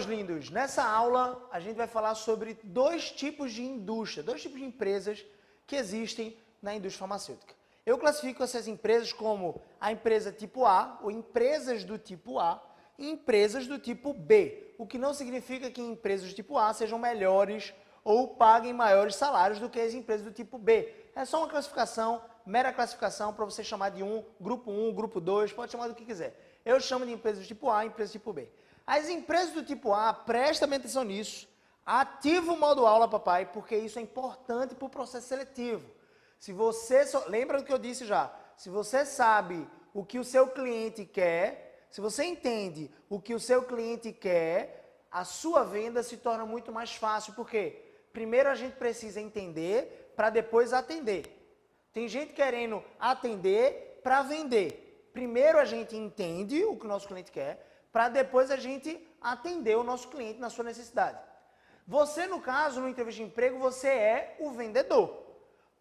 meus lindos, nessa aula a gente vai falar sobre dois tipos de indústria, dois tipos de empresas que existem na indústria farmacêutica. Eu classifico essas empresas como a empresa tipo A, ou empresas do tipo A, e empresas do tipo B, o que não significa que empresas do tipo A sejam melhores ou paguem maiores salários do que as empresas do tipo B. É só uma classificação, mera classificação, para você chamar de grupo 2, pode chamar do que quiser. Eu chamo de empresas do tipo A e empresas do tipo B. As empresas do tipo A, presta bem atenção nisso, ativa o modo aula, papai, porque isso é importante para o processo seletivo. Se você, lembra do que eu disse já, se você sabe o que o seu cliente quer, se você entende o que o seu cliente quer, a sua venda se torna muito mais fácil, porque primeiro a gente precisa entender para depois atender. Tem gente querendo atender para vender. Primeiro a gente entende o que o nosso cliente quer, para depois a gente atender o nosso cliente na sua necessidade. Você, no caso, no entrevista de emprego, você é o vendedor.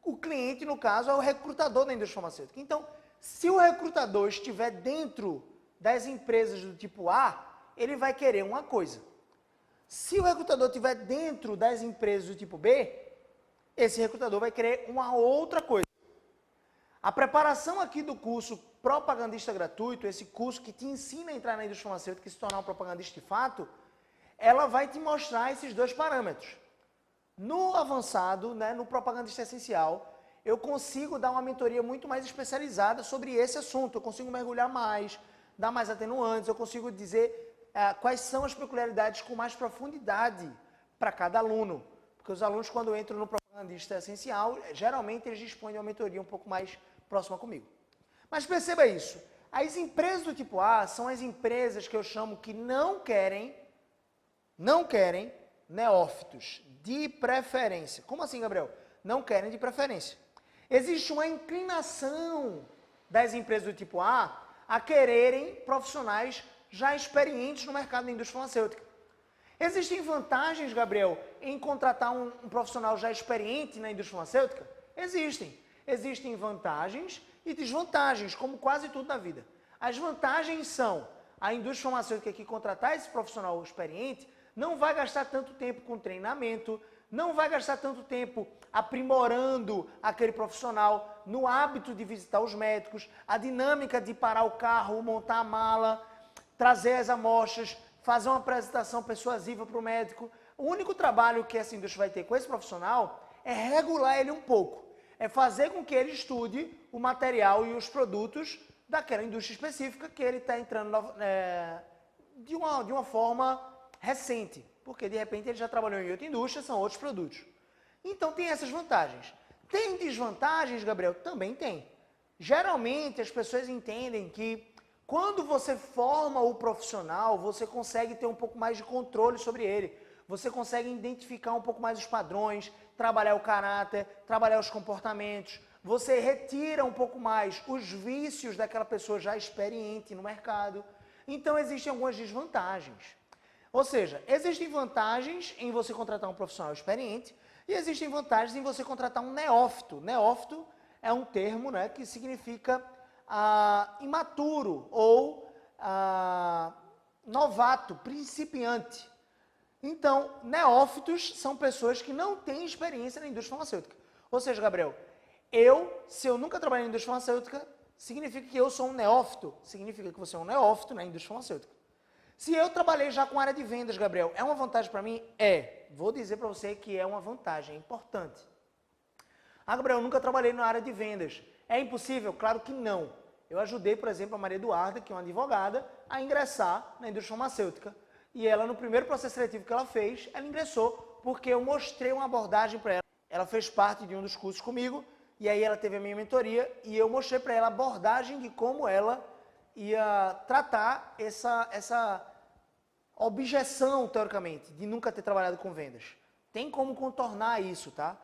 O cliente, no caso, é o recrutador da indústria farmacêutica. Então, se o recrutador estiver dentro das empresas do tipo A, ele vai querer uma coisa. Se o recrutador estiver dentro das empresas do tipo B, esse recrutador vai querer uma outra coisa. A preparação aqui do curso Propagandista Gratuito, esse curso que te ensina a entrar na indústria farmacêutica e se tornar um propagandista de fato, ela vai te mostrar esses dois parâmetros. No avançado, né, no Propagandista Essencial, eu consigo dar uma mentoria muito mais especializada sobre esse assunto. Eu consigo mergulhar mais, dar mais atenuantes, eu consigo dizer quais são as peculiaridades com mais profundidade para cada aluno. Porque os alunos, quando entram no Propagandista Essencial, geralmente eles dispõem de uma mentoria um pouco mais próxima comigo. Mas perceba isso, as empresas do tipo A são as empresas que eu chamo que não querem neófitos, de preferência. Como assim, Gabriel? Não querem de preferência. Existe uma inclinação das empresas do tipo A a quererem profissionais já experientes no mercado da indústria farmacêutica. Existem vantagens, Gabriel, em contratar um profissional já experiente na indústria farmacêutica? Existem. Existem vantagens e desvantagens, como quase tudo na vida. As vantagens são a indústria farmacêutica que contratar esse profissional experiente não vai gastar tanto tempo com treinamento, não vai gastar tanto tempo aprimorando aquele profissional no hábito de visitar os médicos, a dinâmica de parar o carro, montar a mala, trazer as amostras, fazer uma apresentação persuasiva para o médico. O único trabalho que essa indústria vai ter com esse profissional é regular ele um pouco, é fazer com que ele estude o material e os produtos daquela indústria específica que ele está entrando de uma forma recente, porque de repente ele já trabalhou em outra indústria, são outros produtos. Então tem essas vantagens. Tem desvantagens, Gabriel? Também tem. Geralmente as pessoas entendem que quando você forma o profissional, você consegue ter um pouco mais de controle sobre ele. Você consegue identificar um pouco mais os padrões, trabalhar o caráter, trabalhar os comportamentos. Você retira um pouco mais os vícios daquela pessoa já experiente no mercado. Então existem algumas desvantagens. Ou seja, existem vantagens em você contratar um profissional experiente e existem vantagens em você contratar um neófito. Neófito é um termo, né, que significa imaturo ou novato, principiante. Então, neófitos são pessoas que não têm experiência na indústria farmacêutica. Ou seja, Gabriel, se eu nunca trabalhei na indústria farmacêutica, significa que eu sou um neófito? Significa que você é um neófito na indústria farmacêutica. Se eu trabalhei já com área de vendas, Gabriel, é uma vantagem para mim? É. Vou dizer para você que é uma vantagem, é importante. Gabriel, eu nunca trabalhei na área de vendas. É impossível? Claro que não. Eu ajudei, por exemplo, a Maria Eduarda, que é uma advogada, a ingressar na indústria farmacêutica. E ela, no primeiro processo seletivo que ela fez, ela ingressou porque eu mostrei uma abordagem para ela. Ela fez parte de um dos cursos comigo, e aí ela teve a minha mentoria, e eu mostrei para ela a abordagem de como ela ia tratar essa objeção, teoricamente, de nunca ter trabalhado com vendas. Tem como contornar isso, tá?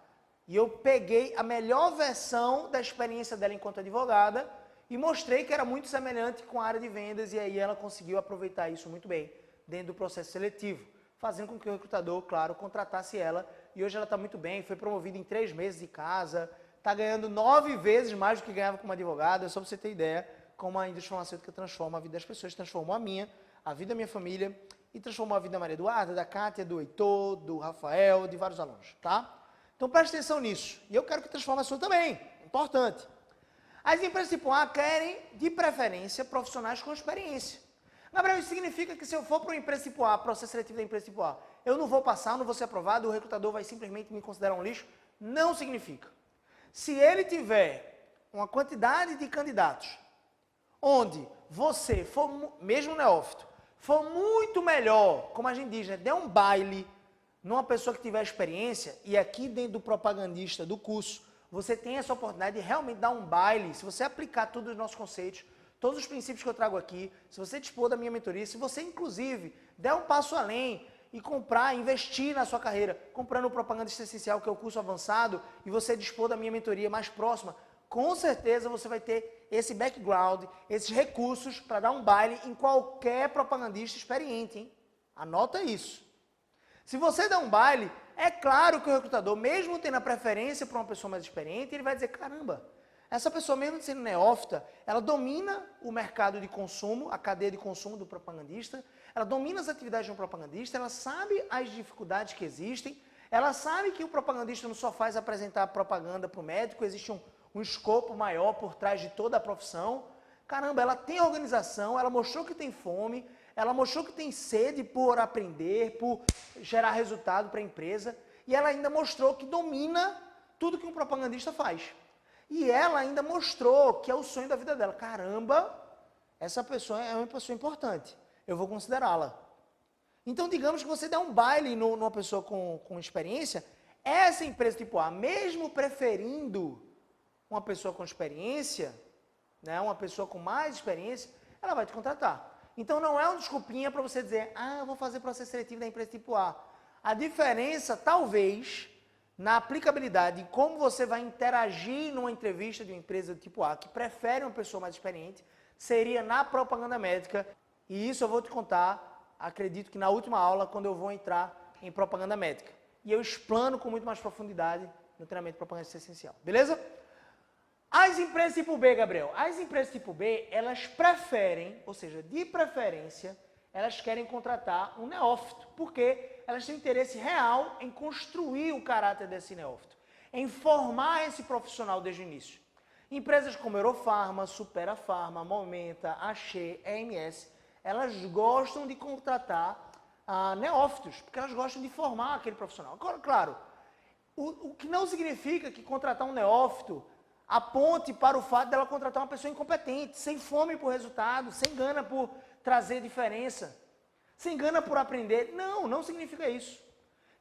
E eu peguei a melhor versão da experiência dela enquanto advogada e mostrei que era muito semelhante com a área de vendas, e aí ela conseguiu aproveitar isso muito bem dentro do processo seletivo, fazendo com que o recrutador, claro, contratasse ela, e hoje ela está muito bem, foi promovida em 3 meses de casa, está ganhando 9 vezes mais do que ganhava como advogada, só para você ter ideia como a indústria farmacêutica transforma a vida das pessoas, transformou a minha, a vida da minha família e transformou a vida da Maria Eduarda, da Kátia, do Heitor, do Rafael, de vários alunos, tá? Então preste atenção nisso. E eu quero que transforme a sua também, importante. As empresas tipo A querem, de preferência, profissionais com experiência. Gabriel, isso significa que se eu for para uma empresa tipo A, processo seletivo da empresa tipo A, eu não vou passar, não vou ser aprovado, o recrutador vai simplesmente me considerar um lixo? Não significa. Se ele tiver uma quantidade de candidatos, onde você for, mesmo neófito, for muito melhor, como a gente diz, né, der um baile numa pessoa que tiver experiência, e aqui dentro do propagandista do curso, você tem essa oportunidade de realmente dar um baile, se você aplicar todos os nossos conceitos, todos os princípios que eu trago aqui, se você dispor da minha mentoria, se você inclusive der um passo além e comprar, investir na sua carreira, comprando o Propagandista Essencial, que é o curso avançado, e você dispor da minha mentoria mais próxima, com certeza você vai ter esse background, esses recursos para dar um baile em qualquer propagandista experiente, hein? Anota isso. Se você der um baile, é claro que o recrutador, mesmo tendo a preferência por uma pessoa mais experiente, ele vai dizer, caramba, essa pessoa mesmo sendo neófita, ela domina o mercado de consumo, a cadeia de consumo do propagandista, ela domina as atividades de um propagandista, ela sabe as dificuldades que existem, ela sabe que o propagandista não só faz apresentar propaganda para o médico, existe um escopo maior por trás de toda a profissão. Caramba, ela tem organização, ela mostrou que tem fome, ela mostrou que tem sede por aprender, por gerar resultado para a empresa, e ela ainda mostrou que domina tudo que um propagandista faz. E ela ainda mostrou que é o sonho da vida dela. Caramba, essa pessoa é uma pessoa importante, eu vou considerá-la. Então, digamos que você der um baile numa pessoa com experiência, essa empresa tipo A, mesmo preferindo uma pessoa com experiência, né, uma pessoa com mais experiência, ela vai te contratar. Então não é uma desculpinha para você dizer, eu vou fazer processo seletivo da empresa tipo A. A diferença, talvez, na aplicabilidade, em como você vai interagir numa entrevista de uma empresa do tipo A, que prefere uma pessoa mais experiente, seria na propaganda médica. E isso eu vou te contar, acredito que na última aula, quando eu vou entrar em propaganda médica. E eu explano com muito mais profundidade no treinamento de propaganda essencial. Beleza? As empresas tipo B, Gabriel, as empresas tipo B, elas preferem, ou seja, de preferência, elas querem contratar um neófito, porque elas têm interesse real em construir o caráter desse neófito, em formar esse profissional desde o início. Empresas como Eurofarma, Supera Farma, Momenta, Axê, EMS, elas gostam de contratar neófitos, porque elas gostam de formar aquele profissional. Agora, claro, o que não significa que contratar um neófito aponte para o fato dela contratar uma pessoa incompetente, sem fome por resultado, sem gana por trazer diferença, sem gana por aprender. Não, não significa isso.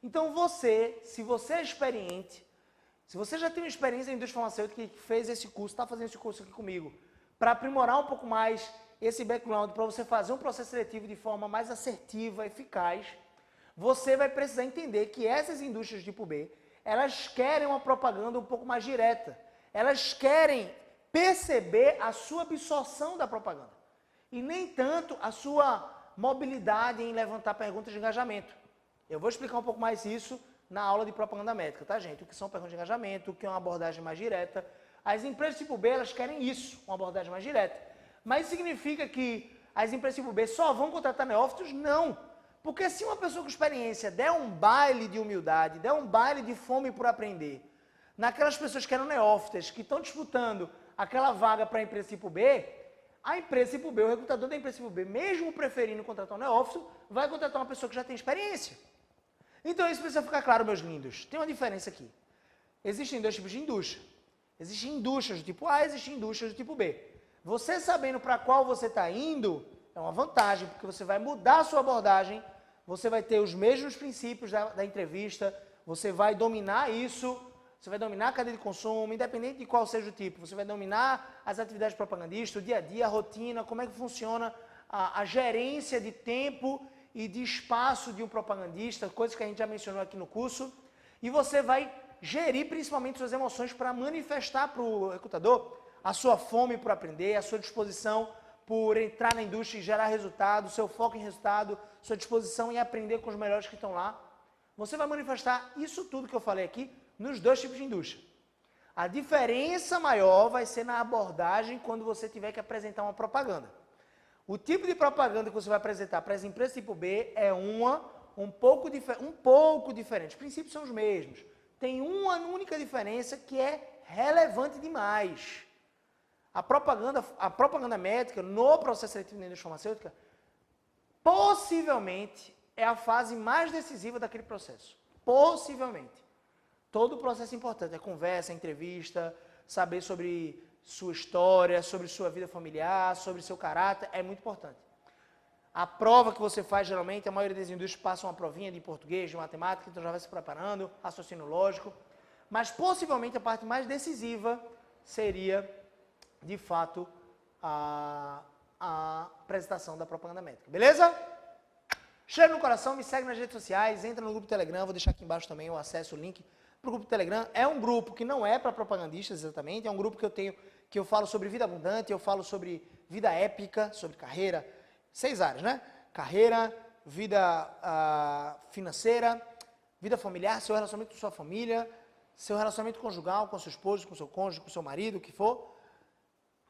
Então você, se você é experiente, se você já tem uma experiência na indústria farmacêutica que fez esse curso, está fazendo esse curso aqui comigo, para aprimorar um pouco mais esse background, para você fazer um processo seletivo de forma mais assertiva, eficaz, você vai precisar entender que essas indústrias tipo B, elas querem uma propaganda um pouco mais direta. Elas querem perceber a sua absorção da propaganda e nem tanto a sua mobilidade em levantar perguntas de engajamento. Eu vou explicar um pouco mais isso na aula de propaganda médica, tá, gente? O que são perguntas de engajamento, o que é uma abordagem mais direta. As empresas tipo B, elas querem isso, uma abordagem mais direta. Mas significa que as empresas tipo B só vão contratar neófitos? Não. Porque se uma pessoa com experiência der um baile de humildade, der um baile de fome por aprender, naquelas pessoas que eram neófitas, que estão disputando aquela vaga para a empresa tipo B, a empresa tipo B, o recrutador da empresa tipo B, mesmo preferindo contratar um neófito, vai contratar uma pessoa que já tem experiência. Então isso precisa ficar claro, meus lindos. Tem uma diferença aqui. Existem dois tipos de indústria. Existem indústrias do tipo A, existem indústrias do tipo B. Você sabendo para qual você está indo, é uma vantagem, porque você vai mudar a sua abordagem, você vai ter os mesmos princípios da entrevista, você vai dominar isso. Você vai dominar a cadeia de consumo, independente de qual seja o tipo. Você vai dominar as atividades propagandistas, o dia a dia, a rotina, como é que funciona a gerência de tempo e de espaço de um propagandista, coisas que a gente já mencionou aqui no curso. E você vai gerir principalmente suas emoções para manifestar para o recrutador a sua fome por aprender, a sua disposição por entrar na indústria e gerar resultado, seu foco em resultado, sua disposição em aprender com os melhores que estão lá. Você vai manifestar isso tudo que eu falei aqui nos dois tipos de indústria. A diferença maior vai ser na abordagem quando você tiver que apresentar uma propaganda. O tipo de propaganda que você vai apresentar para as empresas tipo B é um pouco diferente. Os princípios são os mesmos. Tem uma única diferença que é relevante demais. A propaganda médica no processo seletivo da indústria farmacêutica possivelmente é a fase mais decisiva daquele processo. Possivelmente. Todo o processo é importante. É conversa, é entrevista, saber sobre sua história, sobre sua vida familiar, sobre seu caráter, é muito importante. A prova que você faz, geralmente, a maioria das indústrias passa uma provinha de português, de matemática, então já vai se preparando, raciocínio lógico. Mas, possivelmente, a parte mais decisiva seria, de fato, a apresentação da propaganda médica. Beleza? Cheiro no coração, me segue nas redes sociais, entra no grupo Telegram, vou deixar aqui embaixo também o acesso, o link para o grupo Telegram. É um grupo que não é para propagandistas exatamente, é um grupo que eu falo sobre vida abundante, eu falo sobre vida épica, sobre carreira, 6 áreas, né? Carreira, vida financeira, vida familiar, seu relacionamento com sua família, seu relacionamento conjugal com seu esposo, com seu cônjuge, com seu marido, o que for.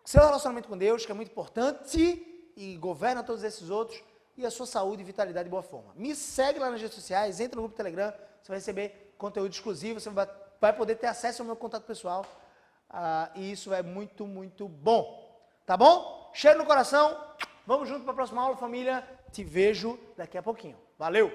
Seu relacionamento com Deus, que é muito importante e governa todos esses outros, e a sua saúde, vitalidade e boa forma. Me segue lá nas redes sociais, entra no grupo Telegram, você vai receber conteúdo exclusivo, você vai poder ter acesso ao meu contato pessoal, e isso é muito, muito bom. Tá bom? Cheiro no coração, vamos junto para a próxima aula, família. Te vejo daqui a pouquinho. Valeu!